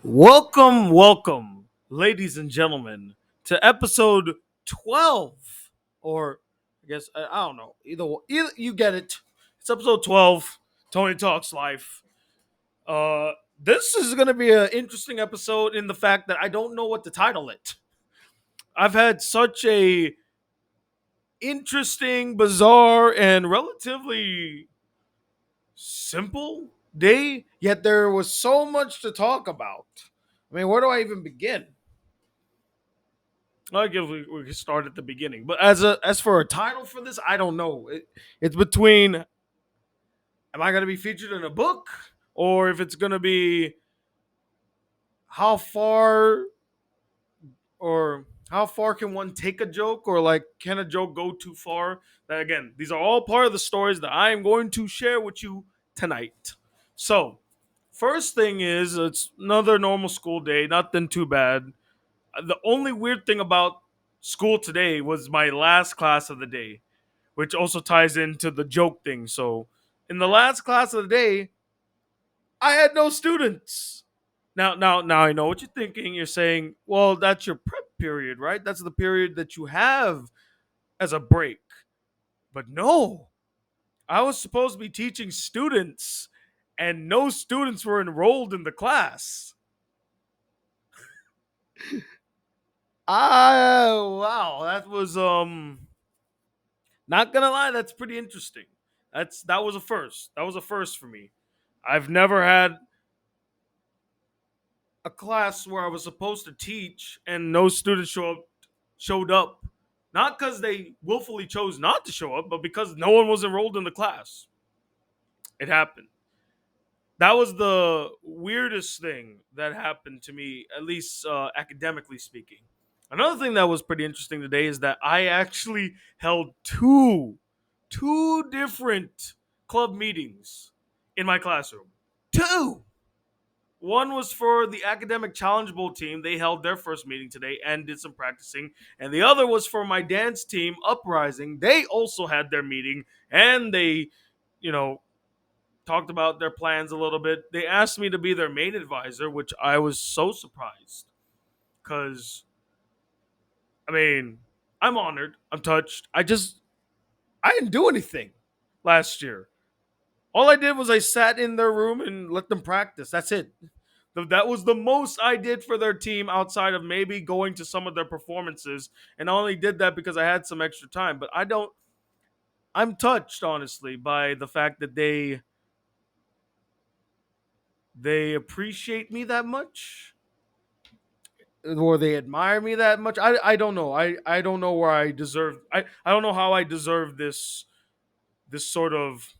Welcome, ladies and gentlemen, to episode 12. Or, I guess, I don't know. Either you get it. It's episode 12. Tony Talks Life. Uh, this is going to be an interesting episode in the fact that I don't know what to title it. I've had such a interesting, bizarre, and relatively simple day, yet there was so much to talk about. I mean, where do I even begin? I guess we can start at the beginning. But as for a title for this, I don't know. It's between am I going to be featured in a book or if it's going to be how far or how far can one take a joke or like can a joke go too far? That again, these are all part of the stories that I am going to share with you tonight. So, first thing is it's another normal school day, nothing too bad. The only weird thing about school today was my last class of the day, which also ties into the joke thing. So, in the last class of the day, I had no students. Now, I know what you're thinking. You're saying, "Well, that's your prep period, right? That's the period that you have as a break." But no, I was supposed to be teaching students, and no students were enrolled in the class. Wow, that was not gonna lie, that's pretty interesting. That was a first. That was a first for me. I've never had a class where I was supposed to teach and no students showed up. Not because they willfully chose not to show up, but because no one was enrolled in the class. It happened. That was the weirdest thing that happened to me, at least academically speaking. Another thing that was pretty interesting today is that I actually held two different club meetings in my classroom. Two. One was for the Academic Challenge Bowl team. They held their first meeting today and did some practicing. And the other was for my dance team, Uprising. They also had their meeting and they, you know, talked about their plans a little bit. They asked me to be their main advisor, which I was so surprised because, I mean, I'm honored. I'm touched. I didn't do anything last year. All I did was I sat in their room and let them practice. That's it. That was the most I did for their team outside of maybe going to some of their performances. And I only did that because I had some extra time. But I'm touched, honestly, by the fact that they appreciate me that much or they admire me that much. I don't know. I don't know where I deserve I don't know how I deserve this sort of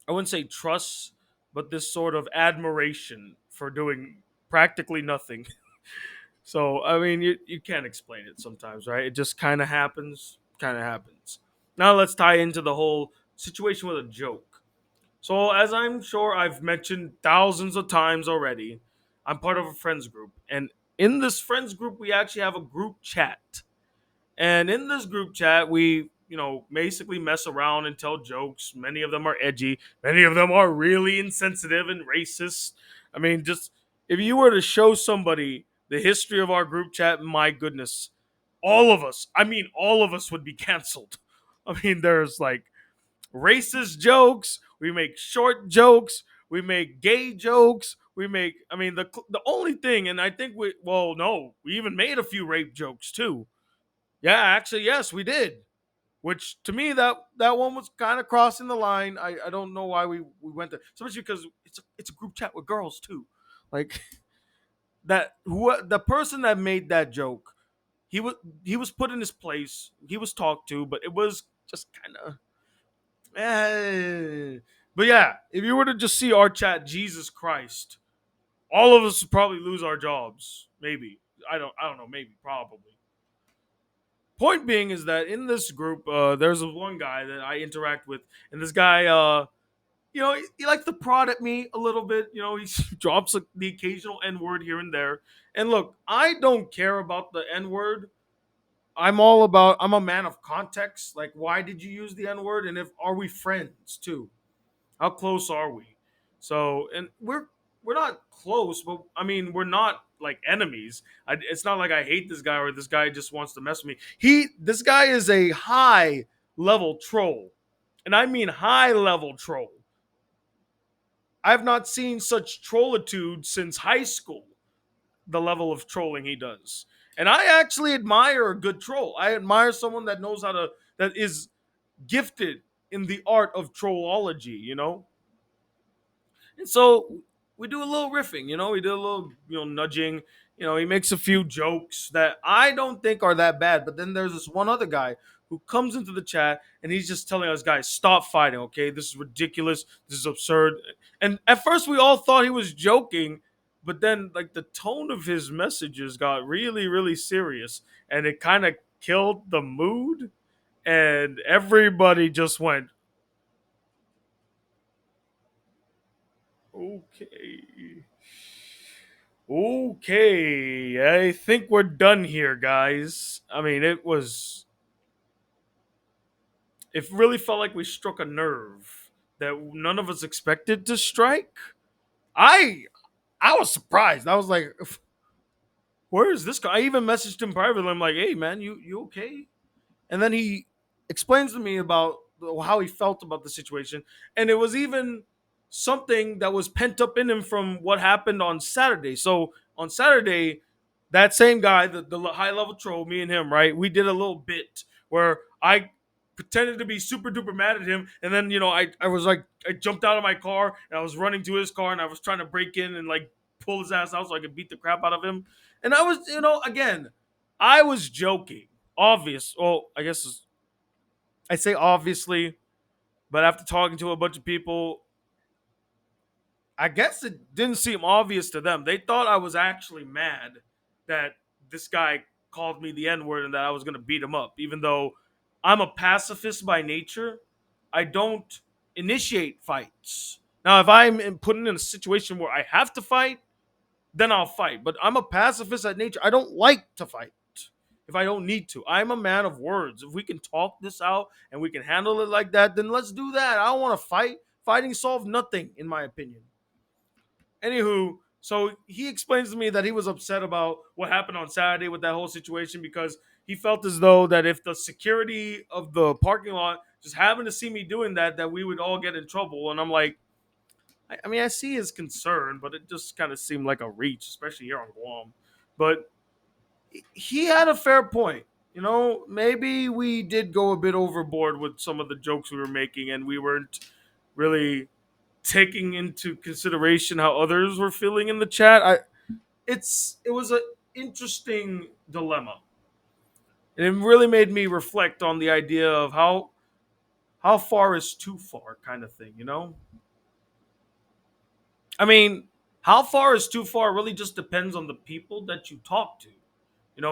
I wouldn't say trust, but this sort of admiration for doing practically nothing. So I mean, you can't explain it sometimes, right? It just kind of happens. Kind of happens. Now let's tie into the whole situation with a joke. So as I'm sure I've mentioned thousands of times already, I'm part of a friends group, and in this friends group, we actually have a group chat. And in this group chat, we, basically mess around and tell jokes. Many of them are edgy. Many of them are really insensitive and racist. I mean, just if you were to show somebody the history of our group chat, my goodness, all of us would be canceled. I mean, there's like racist jokes. We make short jokes. We make gay jokes. I mean, the only thing, and I think no, we even made a few rape jokes too. Yeah, actually, yes, we did. Which to me, that one was kind of crossing the line. I don't know why we went there, especially because it's a group chat with girls too. Like the person that made that joke, he was he was put in his place. He was talked to, but it was just kind of. But yeah, if you were to just see our chat, Jesus Christ, all of us would probably lose our jobs. Maybe I don't know. Maybe probably. Point being is that in this group, there's one guy that I interact with, and this guy, he likes to prod at me a little bit. He drops the occasional N word here and there. And look, I don't care about the N word. I'm a man of context. Like, why did you use the N word? And if are we friends too? How close are we? So, and we're not close, but I mean, we're not like enemies. It's not like I hate this guy or this guy just wants to mess with me. This guy is a high level troll, and I mean high level troll. I've not seen such trollitude since high school. The level of trolling he does, and I actually admire a good troll. I admire someone that knows how to that is gifted in the art of trollology. And so we do a little riffing, we do a little, nudging. He makes a few jokes that I don't think are that bad. But then there's this one other guy who comes into the chat and he's just telling us, guys, stop fighting, okay? This is ridiculous. This is absurd. And at first we all thought he was joking, but then like the tone of his messages got really, really serious and it kind of killed the mood. And everybody just went, okay. Okay, I think we're done here, guys. I mean, it really felt like we struck a nerve that none of us expected to strike. I I was surprised. I was like, where is this guy? I even messaged him privately. I'm like, hey man, you okay? And then he explains to me about how he felt about the situation, and it was even something that was pent up in him from what happened on Saturday. So on Saturday, that same guy, the high level troll, me and him, right? We did a little bit where I pretended to be super duper mad at him, and then I was like I jumped out of my car and I was running to his car and I was trying to break in and like pull his ass out so I could beat the crap out of him. And I was, again, I was joking. Obvious. Well, I guess I say obviously, but after talking to a bunch of people, I guess it didn't seem obvious to them. They thought I was actually mad that this guy called me the N word and that I was going to beat him up, even though I'm a pacifist by nature. I don't initiate fights. Now, if put in a situation where I have to fight, then I'll fight. But I'm a pacifist at nature. I don't like to fight if I don't need to. I'm a man of words. If we can talk this out and we can handle it like that, then let's do that. I don't want to fight. Fighting solved nothing, in my opinion. Anywho, so he explains to me that he was upset about what happened on Saturday with that whole situation because he felt as though that if the security of the parking lot just happened to see me doing that, that we would all get in trouble. And I'm like, I mean, I see his concern, but it just kind of seemed like a reach, especially here on Guam. But he had a fair point. Maybe we did go a bit overboard with some of the jokes we were making, and we weren't really taking into consideration how others were feeling in the chat. It was an interesting dilemma, and it really made me reflect on the idea of how far is too far, kind of thing. I mean, how far is too far really just depends on the people that you talk to.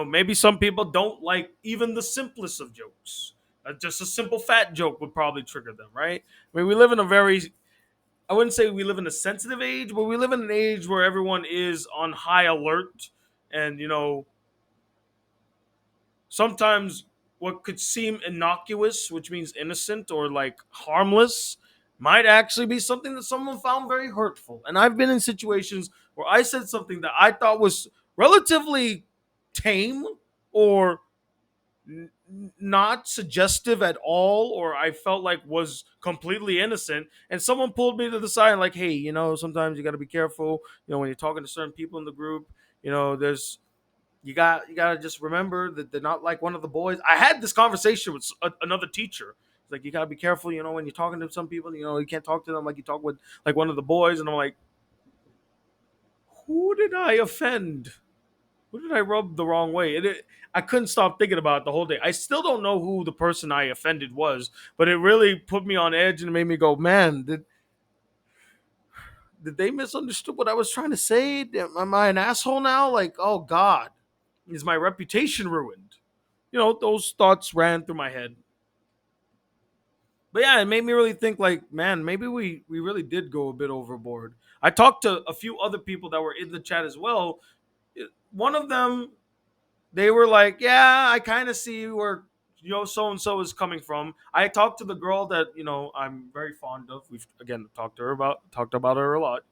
Maybe some people don't like even the simplest of jokes. Just a simple fat joke would probably trigger them, right? I mean, we live in a very, I wouldn't say we live in a sensitive age, but we live in an age where everyone is on high alert. And, sometimes what could seem innocuous, which means innocent or like harmless, might actually be something that someone found very hurtful. And I've been in situations where I said something that I thought was relatively tame or not suggestive at all, or I felt like was completely innocent, and someone pulled me to the side and like, hey, sometimes you got to be careful, when you're talking to certain people in the group. There's you got to just remember that they're not like one of the boys. I had this conversation with another teacher. It's like, you got to be careful, when you're talking to some people, you can't talk to them like you talk with like one of the boys. And I'm like, who did I offend? Who did I rub the wrong way? I couldn't stop thinking about it the whole day. I still don't know who the person I offended was, but it really put me on edge and it made me go, man, did they misunderstood what I was trying to say? Am I an asshole now? Like, oh God, is my reputation ruined? Those thoughts ran through my head. But yeah, it made me really think like, man, maybe we really did go a bit overboard. I talked to a few other people that were in the chat as well. One of them, they were like, yeah, I kind of see where so and so is coming from. I talked to the girl that I'm very fond of. We've again talked about her a lot.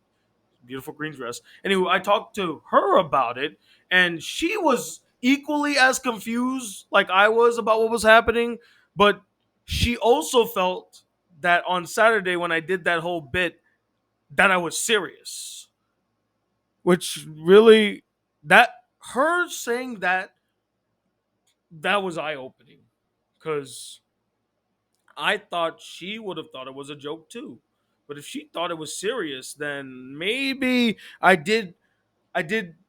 beautiful green dress. Anyway, I talked to her about it, and she was equally as confused like I was about what was happening, but she also felt that on Saturday when I did that whole bit that I was serious, which really that her saying that was eye opening because I thought she would have thought it was a joke too. But if she thought it was serious, then maybe I did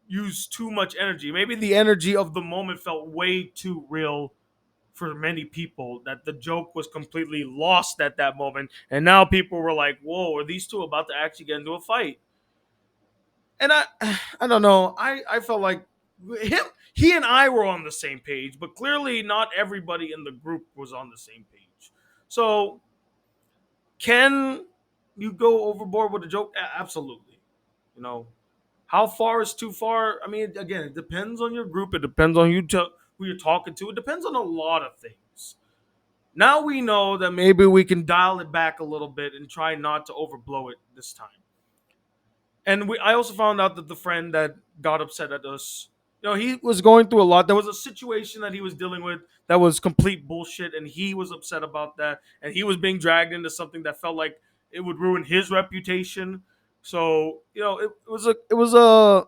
use too much energy. Maybe the energy of the moment felt way too real for many people that the joke was completely lost at that moment. And now people were like, "Whoa, are these two about to actually get into a fight?" And I don't know. I felt like him he and I were on the same page, but clearly not everybody in the group was on the same page. So can you go overboard with a joke? Absolutely. You know, how far is too far? I mean, again, it depends on your group. It depends on who you're talking to. It depends on a lot of things. Now we know that maybe we can dial it back a little bit and try not to overblow it this time. And I also found out that the friend that got upset at us, he was going through a lot. There was a situation that he was dealing with that was complete bullshit, and he was upset about that, and he was being dragged into something that felt like it would ruin his reputation. So it was a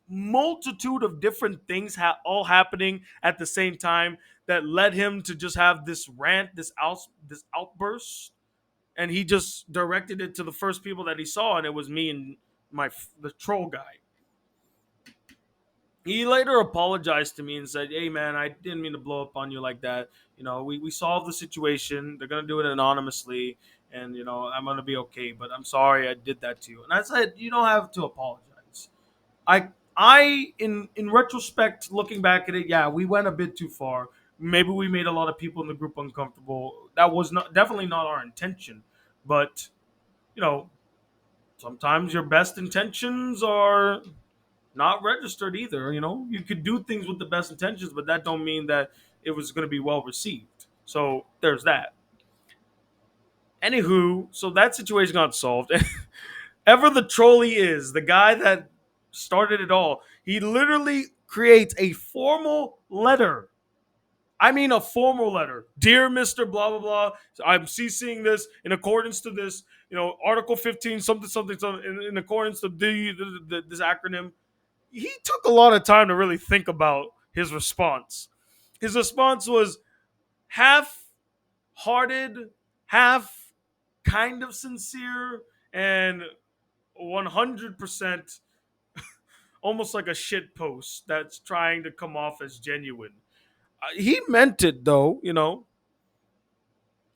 multitude of different things all happening at the same time that led him to just have this rant, this outburst, and he just directed it to the first people that he saw, and it was me and the troll guy. He later apologized to me and said, "Hey man, I didn't mean to blow up on you like that. We solved the situation. They're gonna do it anonymously, and I'm gonna be okay. But I'm sorry I did that to you." And I said, "You don't have to apologize." I in retrospect, looking back at it, yeah, we went a bit too far. Maybe we made a lot of people in the group uncomfortable. That was not definitely not our intention, but you know, sometimes your best intentions are not registered either. You could do things with the best intentions, but that don't mean that it was going to be well received. So there's that. Anywho, so that situation got solved. Ever the troll he is, the guy that started it all, he literally creates a formal letter. I mean, a formal letter. Dear Mr. Blah, blah, blah, I'm CCing this in accordance to this, Article 15, something, something, something, in accordance to this acronym. He took a lot of time to really think about his response. His response was half hearted, half kind of sincere, and 100% almost like a shit post that's trying to come off as genuine. He meant it though. And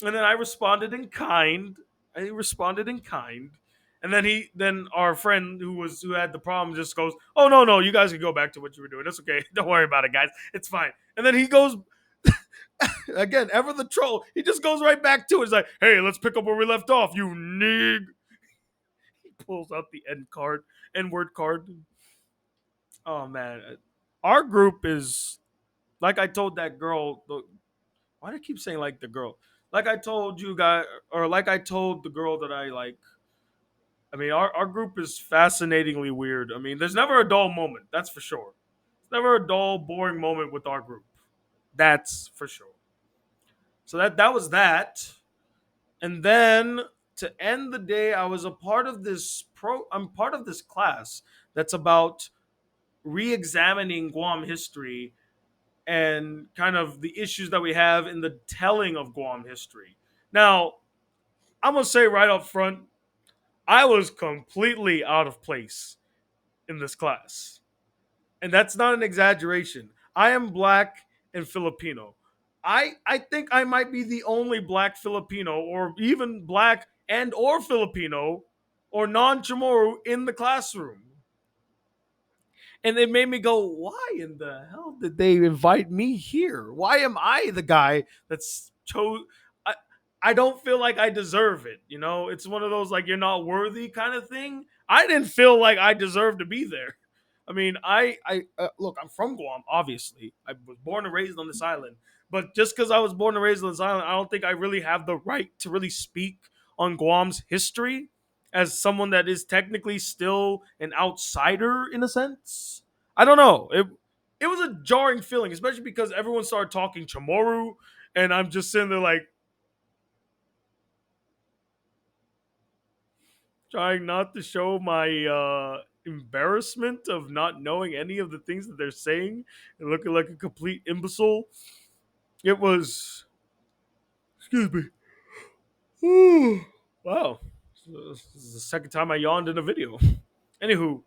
then I responded in kind. I responded in kind. And then our friend who had the problem just goes, "Oh no, you guys can go back to what you were doing. It's okay. Don't worry about it, guys. It's fine." And then he goes again, ever the troll. He just goes right back to it. It's like, "Hey, let's pick up where we left off. You nig." He pulls out the N word card. Oh man, our group is like I told that girl. Why do I keep saying like the girl? Like I told you guys, or like I told the girl that I like. I mean, our group is fascinatingly weird. I mean, there's never a dull moment. That's for sure. There's never a dull, boring moment with our group. That's for sure. So that was that. And then to end the day, I was a part of this I'm part of this class that's about re-examining Guam history and kind of the issues that we have in the telling of Guam history. Now, I'm gonna say right up front, I was completely out of place in this class. And that's not an exaggeration. I am black and Filipino. I think I might be the only black Filipino or even black and or Filipino or non-Chamorro in the classroom. And it made me go, why in the hell did they invite me here? Why am I the guy that's chose? I, I don't feel like I deserve it. It's one of those like you're not worthy kind of thing. I didn't feel like I deserved to be there. I mean, I look. I'm from Guam, obviously. I was born and raised on this island, but just because I was born and raised on this island, I don't think I really have the right to really speak on Guam's history as someone that is technically still an outsider in a sense. I don't know. It was a jarring feeling, especially because everyone started talking Chamorro, and I'm just sitting there like trying not to show my embarrassment of not knowing any of the things that they're saying and looking like a complete imbecile. It was, excuse me. Wow. This is the second time I yawned in a video. Anywho,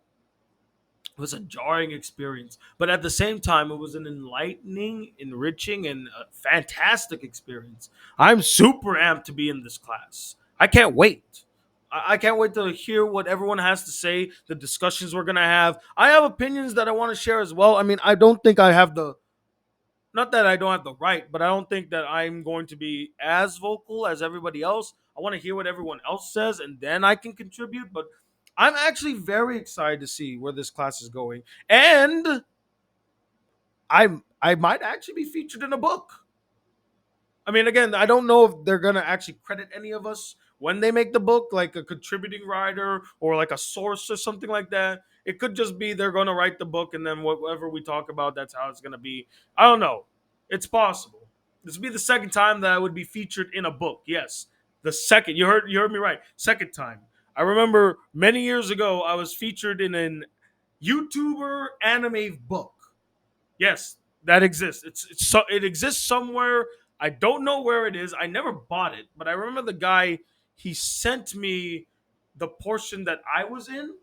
it was a jarring experience, but at the same time, it was an enlightening, enriching, and fantastic experience. I'm super amped to be in this class. I can't wait. I can't wait to hear what everyone has to say, the discussions we're going to have. I have opinions that I want to share as well. I mean, I don't think I have the, not that I don't have the right, but I don't think that I'm going to be as vocal as everybody else. I want to hear what everyone else says and then I can contribute. But I'm actually very excited to see where this class is going. And I might actually be featured in a book. I mean, again, I don't know if they're gonna actually credit any of us when they make the book, like a contributing writer or like a source or something like that. It could just be they're gonna write the book and then whatever we talk about, that's how it's gonna be. I don't know. It's possible. This would be the second time that I would be featured in a book. Yes, the second. You heard me right. Second time. I remember many years ago I was featured in an YouTuber anime book. Yes, that exists. It exists somewhere. I don't know where it is. I never bought it, but I remember the guy, he sent me the portion that I was in.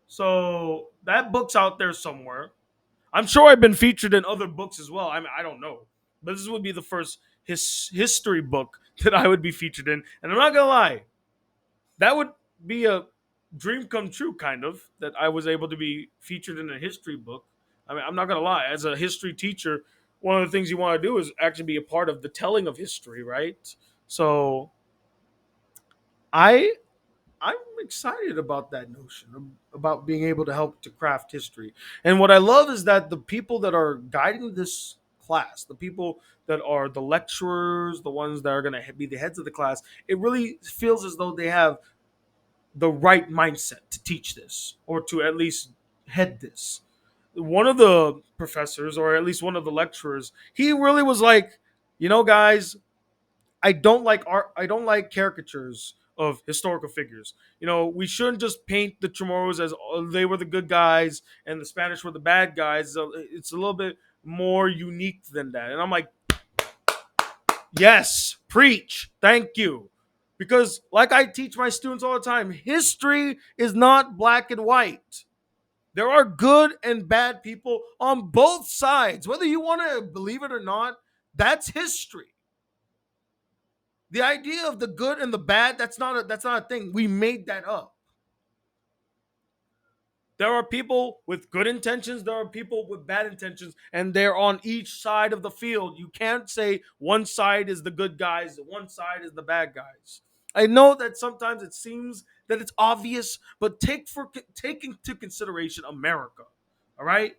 So that book's out there somewhere. I'm sure I've been featured in other books as well. I mean, I don't know, but this would be the first history book that I would be featured in. And I'm not gonna lie, that would be a dream come true, kind of, that I was able to be featured in a history book. I mean, I'm not gonna lie, as a history teacher, one of the things you want to do is actually be a part of the telling of history, right? So I I'm excited about that notion about being able to help to craft history. And what I love is that the people that are guiding this class, the people that are the lecturers, the ones that are going to be the heads of the class, it really feels as though they have the right mindset to teach this or to at least head this. One of the professors, or at least one of the lecturers, he really was like, guys, I don't like art. I don't like caricatures of historical figures. We shouldn't just paint the Chamorros as they were the good guys and the Spanish were the bad guys. So it's a little bit more unique than that. And I'm like, yes, preach. Thank you. Because, like I teach my students all the time, history is not black and white. There are good and bad people on both sides. Whether you want to believe it or not, that's history. The idea of the good and the bad, that's not a thing. We made that up. There are people with good intentions, there are people with bad intentions, and they're on each side of the field. You can't say one side is the good guys, one side is the bad guys. I know that sometimes it seems that it's obvious, but take into consideration America. All right?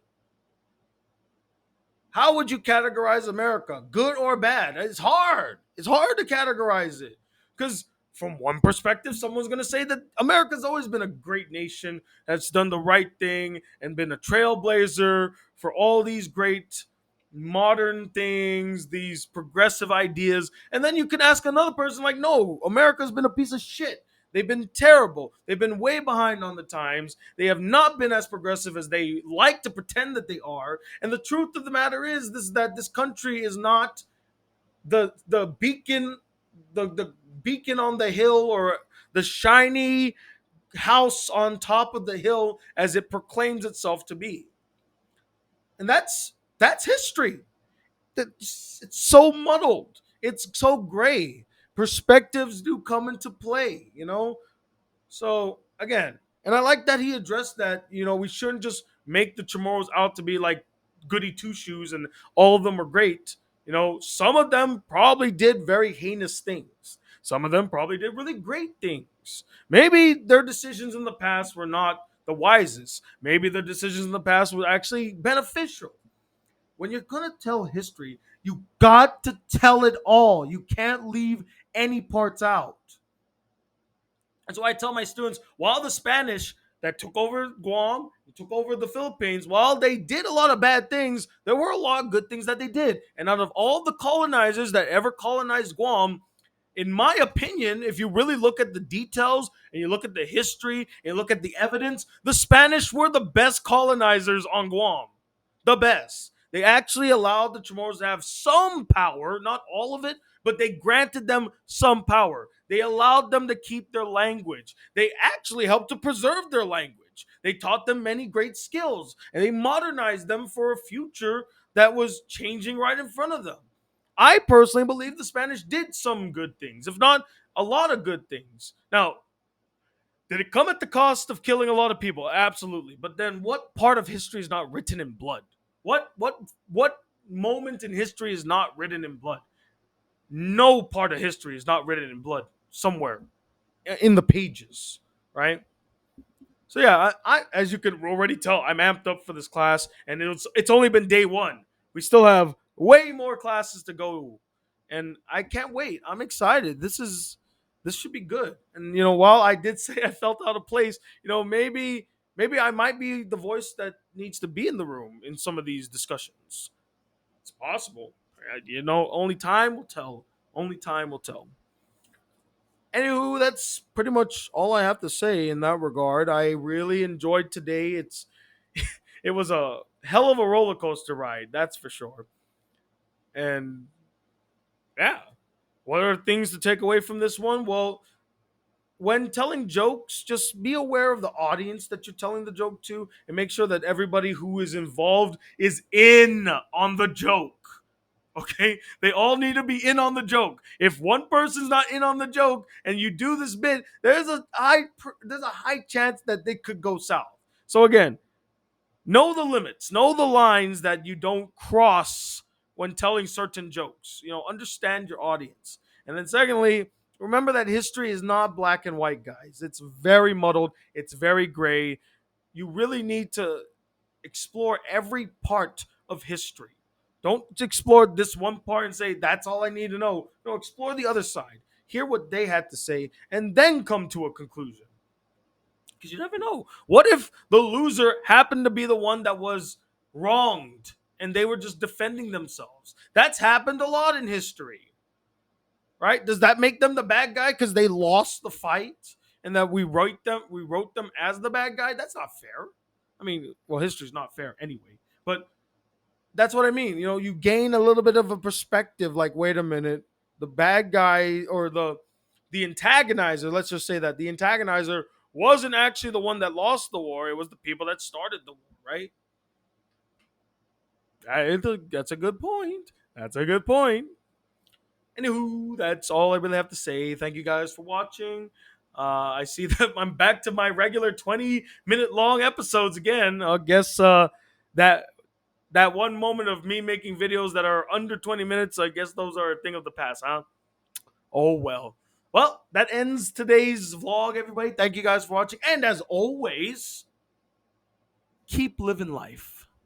How would you categorize America? Good or bad? It's hard. It's hard to categorize it. Because from one perspective, someone's going to say that America's always been a great nation that's done the right thing and been a trailblazer for all these great modern things, these progressive ideas. And then you can ask another person, like, no, America's been a piece of shit. They've been terrible. They've been way behind on the times. They have not been as progressive as they like to pretend that they are. And the truth of the matter is that this country is not the beacon, the beacon on the hill, or the shiny house on top of the hill as it proclaims itself to be. And that's history. It's so muddled. It's so gray. Perspectives do come into play. So again, and I like that he addressed that. We shouldn't just make the Chamorros out to be like goody two shoes and all of them are great. Some of them probably did very heinous things. Some of them probably did really great things. Maybe their decisions in the past were not the wisest. Maybe their decisions in the past were actually beneficial. When you're gonna tell history, you got to tell it all. You can't leave any parts out. That's why I tell my students, while the Spanish that took over Guam, took over the Philippines, while they did a lot of bad things, there were a lot of good things that they did. And out of all the colonizers that ever colonized Guam, in my opinion, if you really look at the details and you look at the history and you look at the evidence, the Spanish were the best colonizers on Guam. The best. They actually allowed the Chamorros to have some power, not all of it, but they granted them some power. They allowed them to keep their language. They actually helped to preserve their language. They taught them many great skills and they modernized them for a future that was changing right in front of them. I personally believe the Spanish did some good things, if not a lot of good things. Now, did it come at the cost of killing a lot of people? Absolutely. But then what part of history is not written in blood? What moment in history is not written in blood? No part of history is not written in blood somewhere in the pages, right? So yeah, I as you can already tell, I'm amped up for this class, and it's only been day one. We still have way more classes to go, and I can't wait. I'm excited. This should be good. And while I did say I felt out of place, maybe I might be the voice that needs to be in the room in some of these discussions. It's possible. Only time will tell. Only time will tell. Anywho, that's pretty much all I have to say in that regard. I really enjoyed today. It was a hell of a roller coaster ride, that's for sure. And yeah, what are things to take away from this one? Well, when telling jokes, just be aware of the audience that you're telling the joke to and make sure that everybody who is involved is in on the joke. Okay, they all need to be in on the joke. If one person's not in on the joke and you do this bit, there's a high chance that they could go south. So again, know the limits, know the lines that you don't cross when telling certain jokes. Understand your audience. And then secondly, remember that history is not black and white, guys. It's very muddled, it's very gray. You really need to explore every part of history. Don't explore this one part and say, that's all I need to know. No, explore the other side. Hear what they had to say, and then come to a conclusion. Because you never know. What if the loser happened to be the one that was wronged and they were just defending themselves? That's happened a lot in history, right? Does that make them the bad guy because they lost the fight and that we wrote them as the bad guy? That's not fair. I mean, well, history's not fair anyway. But that's what I mean. You gain a little bit of a perspective. Like, wait a minute, the bad guy or the antagonizer. Let's just say that the antagonizer wasn't actually the one that lost the war. It was the people that started the war, right? That's a good point. That's a good point. Anywho, that's all I really have to say. Thank you guys for watching. I see that I'm back to my regular 20-minute long episodes again. I guess that that one moment of me making videos that are under 20 minutes, I guess those are a thing of the past, huh? Oh well. Well, that ends today's vlog, everybody. Thank you guys for watching. And as always, keep living life.